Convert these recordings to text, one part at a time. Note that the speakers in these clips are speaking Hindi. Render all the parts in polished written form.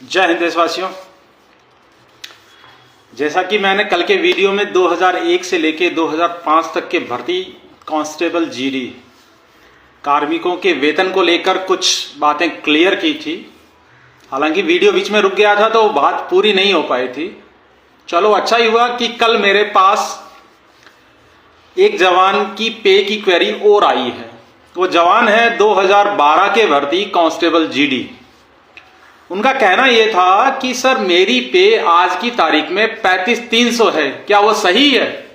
जय हिंद देशवासियों। जैसा कि मैंने कल के वीडियो में 2001 से लेके 2005 तक के भर्ती कांस्टेबल जीडी कार्मिकों के वेतन को लेकर कुछ बातें क्लियर की थी। हालांकि वीडियो बीच में रुक गया था तो बात पूरी नहीं हो पाई थी। चलो अच्छा ही हुआ कि कल मेरे पास एक जवान की पे की क्वेरी और आई है। वो जवान है 2012 के भर्ती कांस्टेबल जीडी। उनका कहना यह था कि सर मेरी पे आज की तारीख में 35,300 है, क्या वो सही है?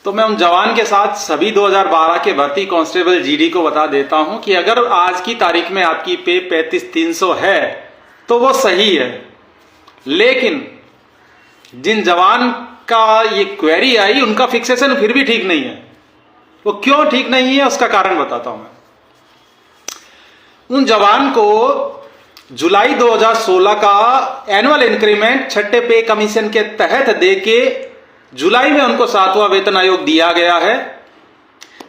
तो मैं उन जवान के साथ सभी 2012 के भर्ती कांस्टेबल जीडी को बता देता हूं कि अगर आज की तारीख में आपकी पे 35,300 है तो वो सही है। लेकिन जिन जवान का ये क्वेरी आई उनका फिक्सेशन फिर भी ठीक नहीं है। वो क्यों ठीक नहीं है उसका कारण बताता हूं मैं। उन जवान को जुलाई 2016 का एनुअल इंक्रीमेंट छठे पे कमीशन के तहत देके जुलाई में उनको 7वां वेतन आयोग दिया गया है।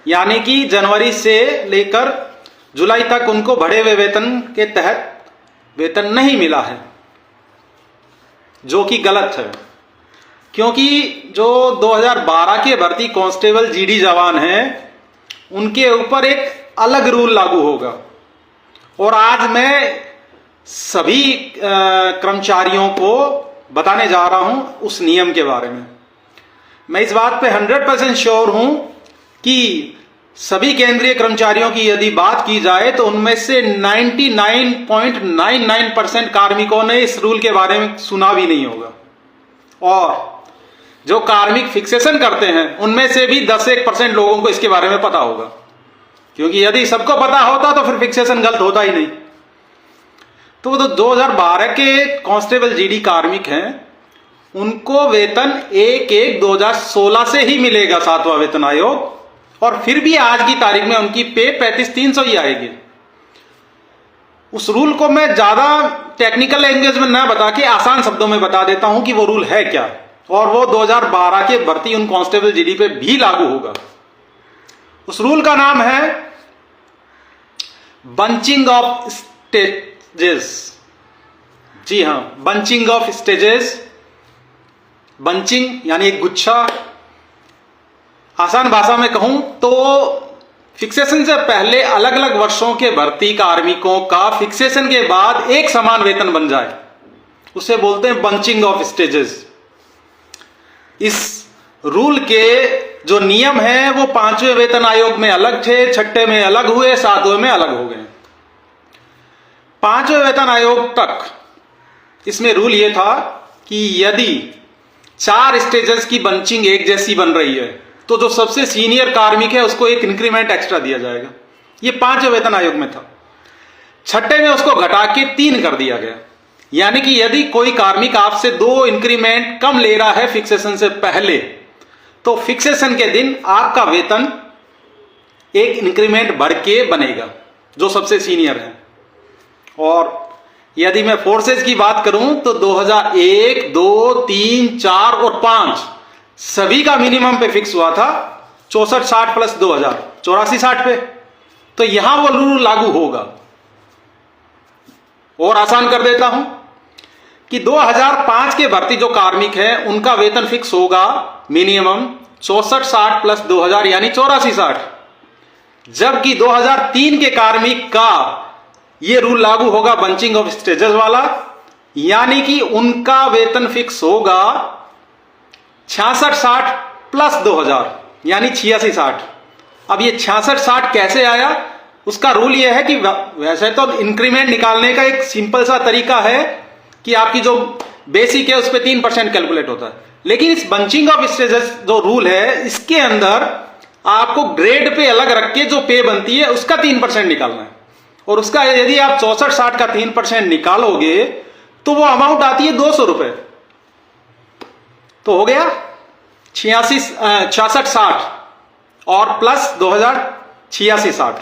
यानी कि जनवरी से लेकर जुलाई तक उनको बढ़े हुए वेतन के तहत वेतन नहीं मिला है, जो कि गलत है। क्योंकि जो 2012 के भर्ती कांस्टेबल जीडी जवान हैं उनके ऊपर एक अलग रूल लागू होगा। और आज मैं सभी कर्मचारियों को बताने जा रहा हूं उस नियम के बारे में। मैं इस बात पे 100% श्योर हूं कि सभी केंद्रीय कर्मचारियों की यदि बात की जाए तो उनमें से 99.99% कार्मिकों ने इस रूल के बारे में सुना भी नहीं होगा। और जो कार्मिक फिक्सेशन करते हैं उनमें से भी 10-1% लोगों को इसके बारे में पता होगा। क्योंकि यदि सबको पता होता तो फिर फिक्सेशन गलत होता ही नहीं। तो 2012 के कांस्टेबल जीडी कार्मिक हैं, उनको वेतन 1/1/2016 से ही मिलेगा 7वां वेतन आयोग। और फिर भी आज की तारीख में उनकी पे 35,300 ही आएगी। उस रूल को मैं ज्यादा टेक्निकल लैंग्वेज में ना बता के आसान शब्दों में बता देता हूं कि वो रूल है क्या, और वो 2012 के भर्ती उन कांस्टेबल जीडी पे भी लागू होगा। उस रूल का नाम है बंचिंग ऑफ स्टेजेस। जी हां, बंचिंग ऑफ स्टेजेस। बंचिंग यानी एक गुच्छा। आसान भाषा में कहूं तो फिक्सेशन से पहले अलग अलग वर्षों के भर्ती कार्मिकों का फिक्सेशन के बाद एक समान वेतन बन जाए, उसे बोलते हैं बंचिंग ऑफ स्टेजेस। इस रूल के जो नियम हैं वो 5वें वेतन आयोग में अलग थे, छठे में अलग हुए, 7वें में अलग हो गए। 5वें वेतन आयोग तक इसमें रूल यह था कि यदि 4 स्टेजेस की बंचिंग एक जैसी बन रही है तो जो सबसे सीनियर कार्मिक है उसको एक इंक्रीमेंट एक्स्ट्रा दिया जाएगा। यह 5वें वेतन आयोग में था। छठे में उसको घटा के 3 कर दिया गया। यानी कि यदि कोई कार्मिक आपसे 2 इंक्रीमेंट कम ले रहा है फिक्सेशन से पहले, तो फिक्सेशन के दिन आपका वेतन एक इंक्रीमेंट बढ़ के बनेगा जो सबसे सीनियर है। और यदि मैं फोर्सेज की बात करूं तो 2001, 2, 3, 4 और 5 सभी का मिनिमम पे फिक्स हुआ था 64-60 प्लस 2000 84-60 पे। तो यहां वो रूल लागू होगा। और आसान कर देता हूं कि 2005 के भर्ती जो कार्मिक हैं उनका वेतन फिक्स होगा मिनिमम 64-60 प्लस 2000 यानी 84-60। जबकि 2003 के कार्मिक का यह रूल लागू होगा बंचिंग ऑफ स्टेजेस वाला, यानी कि उनका वेतन फिक्स होगा 66-60 प्लस 2000 यानी 86-60। अब ये 66-60 कैसे आया? उसका रूल यह है कि वैसे तो इंक्रीमेंट निकालने का एक सिंपल सा तरीका है कि आपकी जो बेसिक है उस पर 3% कैलकुलेट होता है। लेकिन इस बंचिंग ऑफ स्टेजेस जो रूल है इसके अंदर आपको ग्रेड पे अलग रख के जो पे बनती है उसका 3% निकालना है। और उसका यदि आप 64-60 का 3% निकालोगे तो वो अमाउंट आती है 200 रुपए। तो हो गया 66-60 और प्लस 2000 86-60।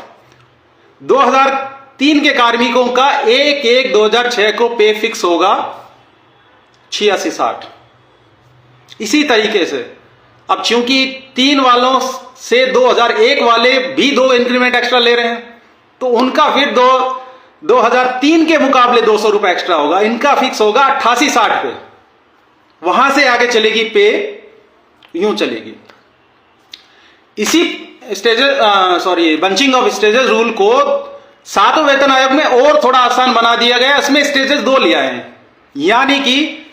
2003 के कार्मिकों का 1/1/2006 को पे फिक्स होगा 86-60। इसी तरीके से अब चूंकि 3 वालों से 2001 वाले भी 2 इंक्रीमेंट एक्स्ट्रा ले रहे हैं तो उनका फिर 2003 के मुकाबले 200 रुपए एक्स्ट्रा होगा। इनका फिक्स होगा 88-60 पे। वहां से आगे चलेगी पे यूं चलेगी। इसी stages bunching of stages rule को 7वें वेतन आयोग में और थोड़ा आसान बना दिया गया। इसमें स्टेजेस 2 लिया है, यानी कि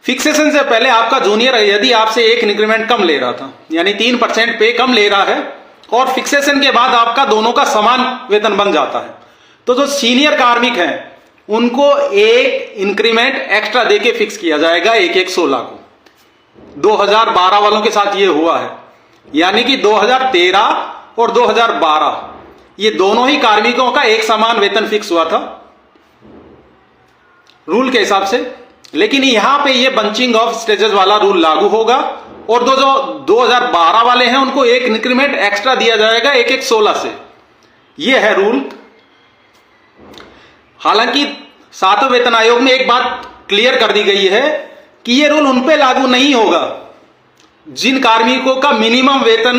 फिक्सेशन से पहले आपका जूनियर यदि आपसे एक इंक्रीमेंट कम ले रहा था, यानी 3% पे कम ले रहा है, और फिक्सेशन के बाद आपका दोनों का समान वेतन बन जाता है, तो जो सीनियर कार्मिक हैं उनको एक इंक्रीमेंट एक्स्ट्रा देके फिक्स किया जाएगा 1/16 को। 2012 वालों के साथ ये हुआ है, यानी कि 2013 और 2012 ये दोनों ही कार्मिकों का एक समान वेतन फिक्स हुआ था रूल के हिसाब से। लेकिन यहां पे ये बंचिंग ऑफ स्टेजेस वाला रूल लागू होगा, और जो 2012 वाले हैं उनको एक इंक्रीमेंट एक्स्ट्रा दिया जाएगा 1/16 से। ये है रूल। हालांकि 7वें वेतन आयोग में एक बात क्लियर कर दी गई है कि ये रूल उन पे लागू नहीं होगा जिन कार्मिकों का मिनिमम वेतन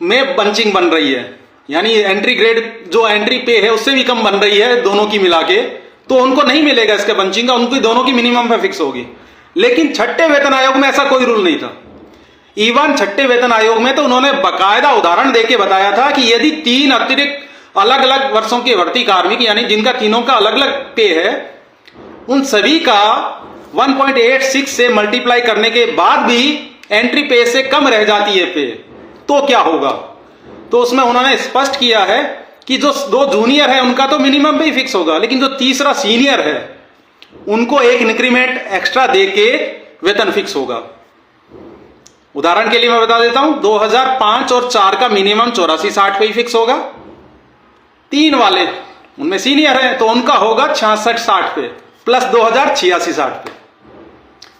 में बंचिंग बन रही है, यानी एंट्री ग्रेड जो एंट्री पे है उससे भी कम बन रही है दोनों की मिला के, तो उनको नहीं मिलेगा इसके बंचिंग का, उनकी दोनों की मिनिमम पे फिक्स होगी। लेकिन 6ठे वेतन आयोग में ऐसा कोई रूल नहीं था। इवन 6ठे वेतन आयोग में तो उन्होंने बकायदा उदाहरण देके बताया था कि यदि 3 अतिरिक्त अलग अलग वर्षों के भर्ती कार्मिक, यानी जिनका तीनों का अलग अलग पे है, उन सभी का 1.86 से मल्टीप्लाई करने के बाद भी एंट्री पे से कम रह जाती है पे, तो क्या होगा। तो उसमें उन्होंने स्पष्ट किया है कि जो 2 जूनियर है उनका तो मिनिमम पे ही फिक्स होगा, लेकिन जो तीसरा सीनियर है उनको एक इंक्रीमेंट एक्स्ट्रा देके वेतन फिक्स होगा। उदाहरण के लिए मैं बता देता हूं, 2005 और 4 का मिनिमम 84-60 पे ही फिक्स होगा। 3 वाले उनमें सीनियर है तो उनका होगा 66-60 पे प्लस 2000 86-60 पे।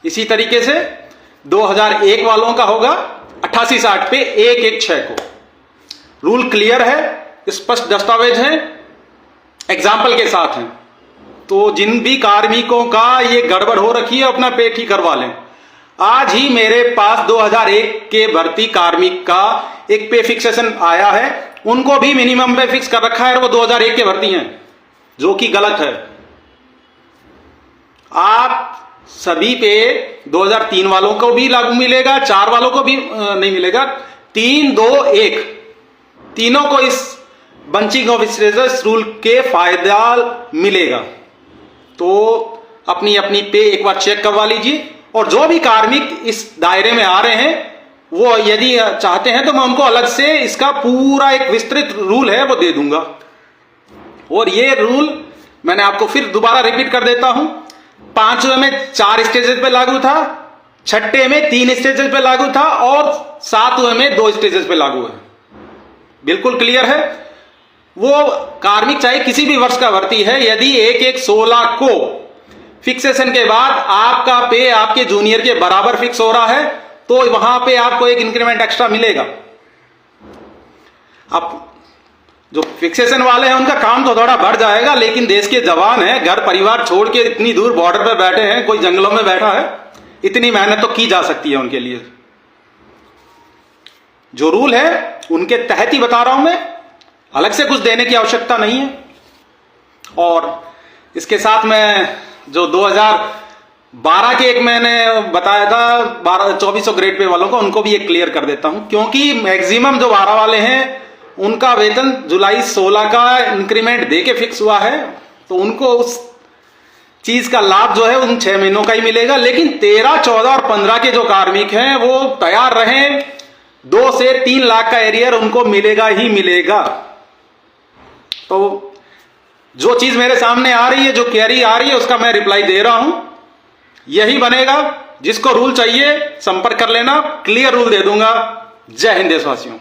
इसी तरीके से 2001 वालों का होगा 88-60 पे 1/6 को। रूल क्लियर है, स्पष्ट दस्तावेज है, एग्जाम्पल के साथ हैं। तो जिन भी कार्मिकों का ये गड़बड़ हो रखी है अपना पे ठीक करवा लें। आज ही मेरे पास 2001 के भर्ती कार्मिक का एक पे फिक्सेशन आया है, उनको भी मिनिमम पे फिक्स कर रखा है और वो 2001 के भर्ती हैं, जो कि गलत है। आप सभी पे 2003 वालों को भी लागू मिलेगा, 4 वालों को भी नहीं मिलेगा। 3, 2, 1 तीनों को इस बंचिंग ऑफ स्टेजेस रूल के फायदा मिलेगा। तो अपनी अपनी पे एक बार चेक करवा लीजिए, और जो भी कार्मिक इस दायरे में आ रहे हैं वो यदि चाहते हैं तो मैं उनको अलग से इसका पूरा एक विस्तृत रूल है वो दे दूंगा। और ये रूल मैंने आपको फिर दोबारा रिपीट कर देता हूं, 5वें में 4 स्टेजेस पे लागू था, 6ठे में 3 स्टेजेस पे लागू था, और 7वें में 2 स्टेजेस पे लागू है। बिल्कुल क्लियर है। वो कार्मिक चाहे किसी भी वर्ष का भर्ती है, यदि 1/16 को फिक्सेशन के बाद आपका पे आपके जूनियर के बराबर फिक्स हो रहा है तो वहां पे आपको एक इंक्रीमेंट एक्स्ट्रा मिलेगा। अब जो फिक्सेशन वाले हैं उनका काम तो थोड़ा बढ़ जाएगा, लेकिन देश के जवान हैं, घर परिवार छोड़ के इतनी दूर बॉर्डर पर बैठे हैं, कोई जंगलों में बैठा है, इतनी मेहनत तो की जा सकती है उनके लिए। जो रूल है उनके तहत ही बता रहा हूं मैं, अलग से कुछ देने की आवश्यकता नहीं है। और इसके साथ मैं जो 2012 के एक मैंने बताया था 2400 ग्रेड पे वालों को, उनको भी एक क्लियर कर देता हूं, क्योंकि मैक्सिमम जो 12 वाले हैं उनका वेतन जुलाई 16 का इंक्रीमेंट देके फिक्स हुआ है, तो उनको उस चीज का लाभ जो है उन 6 महीनों का ही मिलेगा। लेकिन 13, 14 और 15 के जो कार्मिक हैं वो तैयार रहें, 2 से 3 लाख का एरियर उनको मिलेगा ही मिलेगा। तो जो चीज मेरे सामने आ रही है, जो क्वेरी आ रही है, उसका मैं रिप्लाई दे रहा हूं, यही बनेगा। जिसको रूल चाहिए संपर्क कर लेना, क्लियर रूल दे दूंगा। जय हिंद देशवासियों।